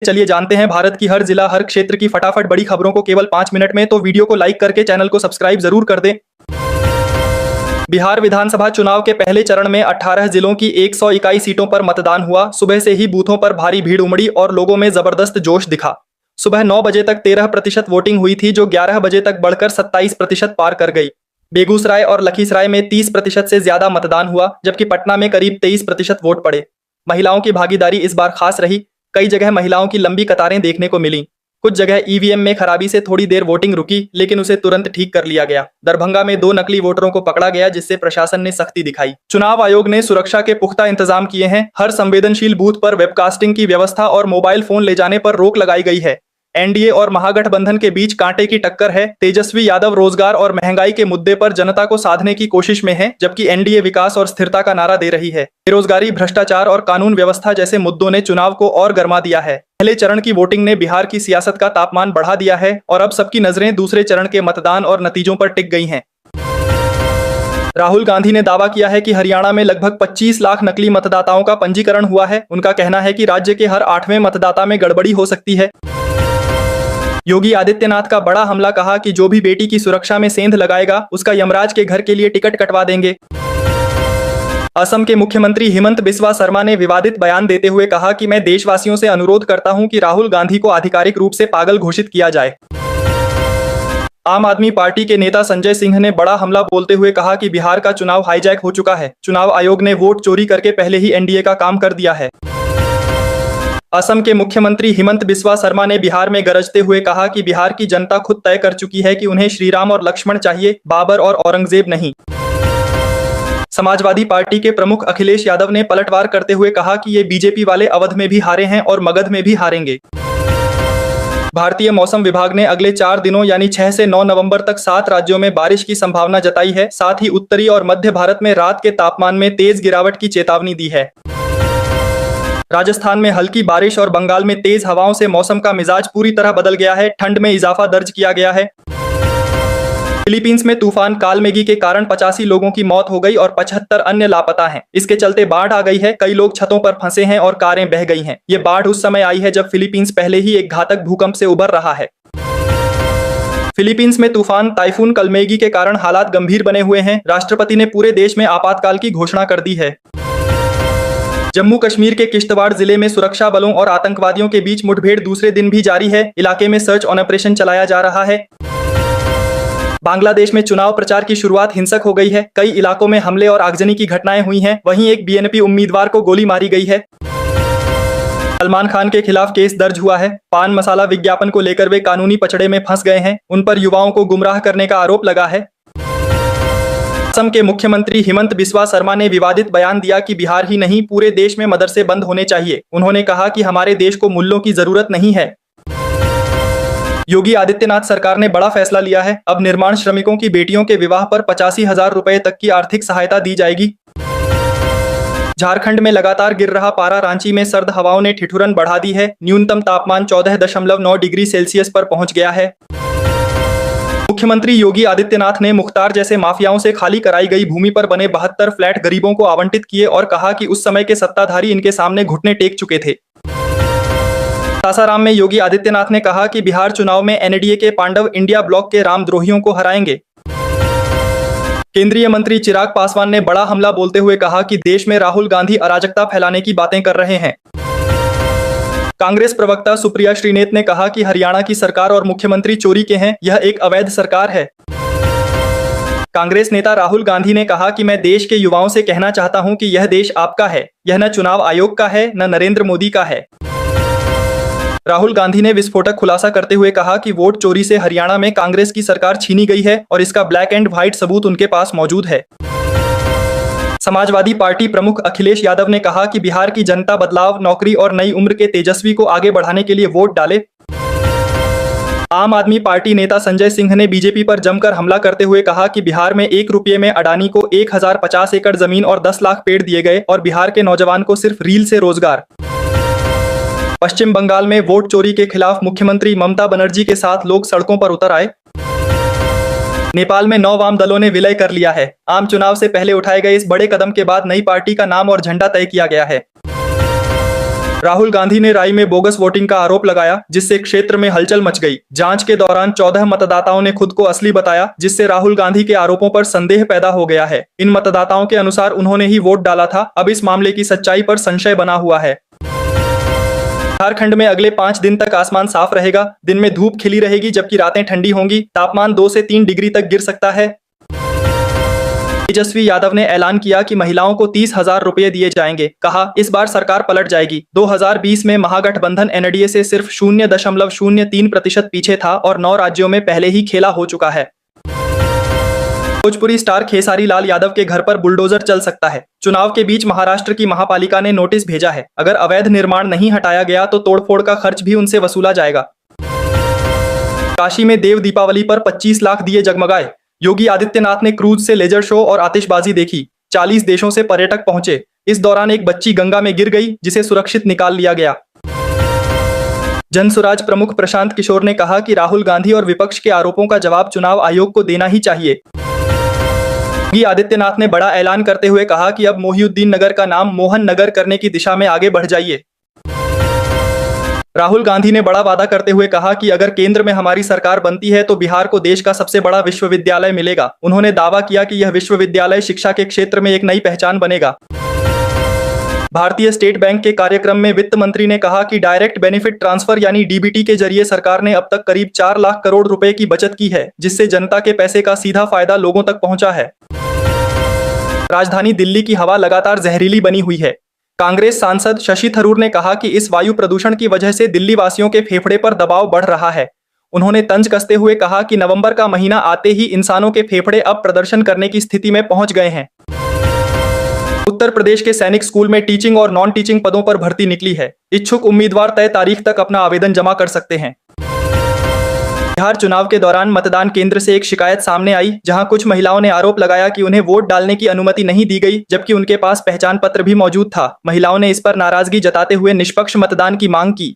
चलिए जानते हैं भारत की हर जिला हर क्षेत्र की फटाफट बड़ी खबरों को केवल 5 मिनट में। तो वीडियो को लाइक करके चैनल को सब्सक्राइब जरूर कर दें। बिहार विधानसभा चुनाव के पहले चरण में 18 जिलों की 100 इकाई सीटों पर मतदान हुआ। सुबह से ही बूथों पर भारी भीड़ उमड़ी और लोगों में जबरदस्त जोश दिखा। सुबह 9 बजे तक 13% वोटिंग हुई थी, जो 11 बजे तक बढ़कर 27% पार कर गई। बेगूसराय और लखीसराय में 30% से ज्यादा मतदान हुआ, जबकि पटना में करीब 23% वोट पड़े। महिलाओं की भागीदारी इस बार खास रही। कई जगह महिलाओं की लंबी कतारें देखने को मिली। कुछ जगह ईवीएम में खराबी से थोड़ी देर वोटिंग रुकी, लेकिन उसे तुरंत ठीक कर लिया गया। दरभंगा में 2 नकली वोटरों को पकड़ा गया, जिससे प्रशासन ने सख्ती दिखाई। चुनाव आयोग ने सुरक्षा के पुख्ता इंतजाम किए हैं। हर संवेदनशील बूथ पर वेबकास्टिंग की व्यवस्था और मोबाइल फोन ले जाने पर रोक लगाई गई है। एनडीए और महागठबंधन के बीच कांटे की टक्कर है। तेजस्वी यादव रोजगार और महंगाई के मुद्दे पर जनता को साधने की कोशिश में है, जबकि एनडीए विकास और स्थिरता का नारा दे रही है। बेरोजगारी, भ्रष्टाचार और कानून व्यवस्था जैसे मुद्दों ने चुनाव को और गर्मा दिया है। पहले चरण की वोटिंग ने बिहार की सियासत का तापमान बढ़ा दिया है और अब सबकी नजरें दूसरे चरण के मतदान और नतीजों पर टिक गई हैं। राहुल गांधी ने दावा किया है कि हरियाणा में लगभग 25 लाख नकली मतदाताओं का पंजीकरण हुआ है। उनका कहना है कि राज्य के हर 8वें मतदाता में गड़बड़ी हो सकती है। योगी आदित्यनाथ का बड़ा हमला, कहा कि जो भी बेटी की सुरक्षा में सेंध लगाएगा, उसका यमराज के घर के लिए टिकट कटवा देंगे। असम के मुख्यमंत्री हिमंत बिस्वा शर्मा ने विवादित बयान देते हुए कहा कि मैं देशवासियों से अनुरोध करता हूं कि राहुल गांधी को आधिकारिक रूप से पागल घोषित किया जाए। आम आदमी पार्टी के नेता संजय सिंह ने बड़ा हमला बोलते हुए कहा कि बिहार का चुनाव हाईजैक हो चुका है। चुनाव आयोग ने वोट चोरी करके पहले ही एनडीए का काम कर दिया है। असम के मुख्यमंत्री हिमंत बिस्वा शर्मा ने बिहार में गरजते हुए कहा कि बिहार की जनता खुद तय कर चुकी है कि उन्हें श्रीराम और लक्ष्मण चाहिए, बाबर और औरंगजेब नहीं। समाजवादी पार्टी के प्रमुख अखिलेश यादव ने पलटवार करते हुए कहा कि ये बीजेपी वाले अवध में भी हारे हैं और मगध में भी हारेंगे। भारतीय मौसम विभाग ने अगले 4 दिनों यानी 6 से 9 नवंबर तक 7 राज्यों में बारिश की संभावना जताई है। साथ ही उत्तरी और मध्य भारत में रात के तापमान में तेज गिरावट की चेतावनी दी है। राजस्थान में हल्की बारिश और बंगाल में तेज हवाओं से मौसम का मिजाज पूरी तरह बदल गया है। ठंड में इजाफा दर्ज किया गया है। फिलीपींस में तूफान कालमेगी के कारण 85 लोगों की मौत हो गई और 75 अन्य लापता हैं। इसके चलते बाढ़ आ गई है। कई लोग छतों पर फंसे हैं और कारें बह गई हैं। ये बाढ़ उस समय आई है जब फिलीपींस पहले ही एक घातक भूकंप से उबर रहा है। फिलीपींस में तूफान टाइफून कलमेगी के कारण हालात गंभीर बने हुए हैं। राष्ट्रपति ने पूरे देश में आपातकाल की घोषणा कर दी है। जम्मू कश्मीर के किश्तवाड़ जिले में सुरक्षा बलों और आतंकवादियों के बीच मुठभेड़ दूसरे दिन भी जारी है। इलाके में सर्च ऑपरेशन चलाया जा रहा है। बांग्लादेश में चुनाव प्रचार की शुरुआत हिंसक हो गई है। कई इलाकों में हमले और आगजनी की घटनाएं हुई हैं। वहीं एक बीएनपी उम्मीदवार को गोली मारी गई है। सलमान खान के खिलाफ केस दर्ज हुआ है। पान मसाला विज्ञापन को लेकर वे कानूनी पचड़े में फंस गए हैं। उन पर युवाओं को गुमराह करने का आरोप लगा है। असम के मुख्यमंत्री हिमंत बिस्वा शर्मा ने विवादित बयान दिया कि बिहार ही नहीं पूरे देश में मदरसे बंद होने चाहिए। उन्होंने कहा कि हमारे देश को मूल्यों की जरूरत नहीं है। योगी आदित्यनाथ सरकार ने बड़ा फैसला लिया है। अब निर्माण श्रमिकों की बेटियों के विवाह पर 85,000 रुपए तक की आर्थिक सहायता दी जाएगी। झारखंड में लगातार गिर रहा पारा, रांची में सर्द हवाओं ने ठिठुरन बढ़ा दी है। न्यूनतम तापमान 14.9 डिग्री सेल्सियस पर पहुंच गया है। मुख्यमंत्री योगी आदित्यनाथ ने मुख्तार जैसे माफियाओं से खाली कराई गई भूमि पर बने 72 फ्लैट गरीबों को आवंटित किए और कहा कि उस समय के सत्ताधारी इनके सामने घुटने टेक चुके थे। सासाराम में योगी आदित्यनाथ ने कहा कि बिहार चुनाव में एनडीए के पांडव इंडिया ब्लॉक के रामद्रोहियों को हराएंगे। केंद्रीय मंत्री चिराग पासवान ने बड़ा हमला बोलते हुए कहा कि देश में राहुल गांधी अराजकता फैलाने की बातें कर रहे हैं। कांग्रेस प्रवक्ता सुप्रिया श्रीनेत ने कहा कि हरियाणा की सरकार और मुख्यमंत्री चोरी के हैं। यह एक अवैध सरकार है। कांग्रेस नेता राहुल गांधी ने कहा कि मैं देश के युवाओं से कहना चाहता हूं कि यह देश आपका है। यह न चुनाव आयोग का है, न नरेंद्र मोदी का है। राहुल गांधी ने विस्फोटक खुलासा करते हुए कहा कि वोट चोरी से हरियाणा में कांग्रेस की सरकार छीनी गई है और इसका ब्लैक एंड व्हाइट सबूत उनके पास मौजूद है। समाजवादी पार्टी प्रमुख अखिलेश यादव ने कहा कि बिहार की जनता बदलाव, नौकरी और नई उम्र के तेजस्वी को आगे बढ़ाने के लिए वोट डाले। आम आदमी पार्टी नेता संजय सिंह ने बीजेपी पर जमकर हमला करते हुए कहा कि बिहार में 1 रुपये में अडानी को 1050 एकड़ जमीन और 10 लाख पेड़ दिए गए और बिहार के नौजवान को सिर्फ रील से रोजगार। पश्चिम बंगाल में वोट चोरी के खिलाफ मुख्यमंत्री ममता बनर्जी के साथ लोग सड़कों पर उतर आए। नेपाल में 9 वाम दलों ने विलय कर लिया है। आम चुनाव से पहले उठाए गए इस बड़े कदम के बाद नई पार्टी का नाम और झंडा तय किया गया है। राहुल गांधी ने राई में बोगस वोटिंग का आरोप लगाया, जिससे क्षेत्र में हलचल मच गई। जांच के दौरान 14 मतदाताओं ने खुद को असली बताया, जिससे राहुल गांधी के आरोपों पर संदेह पैदा हो गया है। इन मतदाताओं के अनुसार उन्होंने ही वोट डाला था। अब इस मामले की सच्चाई पर संशय बना हुआ है। झारखंड में अगले 5 दिन तक आसमान साफ रहेगा। दिन में धूप खिली रहेगी, जबकि रातें ठंडी होंगी। तापमान 2 से 3 डिग्री तक गिर सकता है। तेजस्वी यादव ने ऐलान किया कि महिलाओं को 30,000 रुपये दिए जाएंगे। कहा, इस बार सरकार पलट जाएगी। 2020 में महागठबंधन एनडीए से सिर्फ 0.03% पीछे था और 9 राज्यों में पहले ही खेला हो चुका है। भोजपुरी स्टार खेसारी लाल यादव के घर पर बुलडोजर चल सकता है। चुनाव के बीच महाराष्ट्र की महापालिका ने नोटिस भेजा है। अगर अवैध निर्माण नहीं हटाया गया तो तोड़फोड़ का खर्च भी उनसे वसूला जाएगा। काशी में देव दीपावली पर 25 लाख दिए जगमगाए। योगी आदित्यनाथ ने क्रूज से लेजर शो और आतिशबाजी देखी। 40 देशों से पर्यटक पहुंचे। इस दौरान एक बच्ची गंगा में गिर गई, जिसे सुरक्षित निकाल लिया गया। जनसुराज प्रमुख प्रशांत किशोर ने कहा कि राहुल गांधी और विपक्ष के आरोपों का जवाब चुनाव आयोग को देना ही चाहिए। योगी आदित्यनाथ ने बड़ा ऐलान करते हुए कहा कि अब मोहिउद्दीन नगर का नाम मोहन नगर करने की दिशा में आगे बढ़ जाइए। राहुल गांधी ने बड़ा वादा करते हुए कहा कि अगर केंद्र में हमारी सरकार बनती है तो बिहार को देश का सबसे बड़ा विश्वविद्यालय मिलेगा। उन्होंने दावा किया कि यह विश्वविद्यालय शिक्षा के क्षेत्र में एक नई पहचान बनेगा। भारतीय स्टेट बैंक के कार्यक्रम में वित्त मंत्री ने कहा कि डायरेक्ट बेनिफिट ट्रांसफर यानी डीबीटी के जरिए सरकार ने अब तक करीब 4 लाख करोड़ रुपए की बचत की है, जिससे जनता के पैसे का सीधा फायदा लोगों तक पहुंचा है। राजधानी दिल्ली की हवा लगातार जहरीली बनी हुई है। कांग्रेस सांसद शशि थरूर ने कहा कि इस वायु प्रदूषण की वजह से दिल्ली वासियों के फेफड़े पर दबाव बढ़ रहा है। उन्होंने तंज कसते हुए कहा कि नवंबर का महीना आते ही इंसानों के फेफड़े अब प्रदर्शन करने की स्थिति में पहुंच गए हैं। उत्तर प्रदेश के सैनिक स्कूल में टीचिंग और नॉन टीचिंग पदों पर भर्ती निकली है। इच्छुक उम्मीदवार तय तारीख तक अपना आवेदन जमा कर सकते हैं। बिहार चुनाव के दौरान मतदान केंद्र से एक शिकायत सामने आई, जहां कुछ महिलाओं ने आरोप लगाया कि उन्हें वोट डालने की अनुमति नहीं दी गई, जबकि उनके पास पहचान पत्र भी मौजूद था। महिलाओं ने इस पर नाराजगी जताते हुए निष्पक्ष मतदान की मांग की।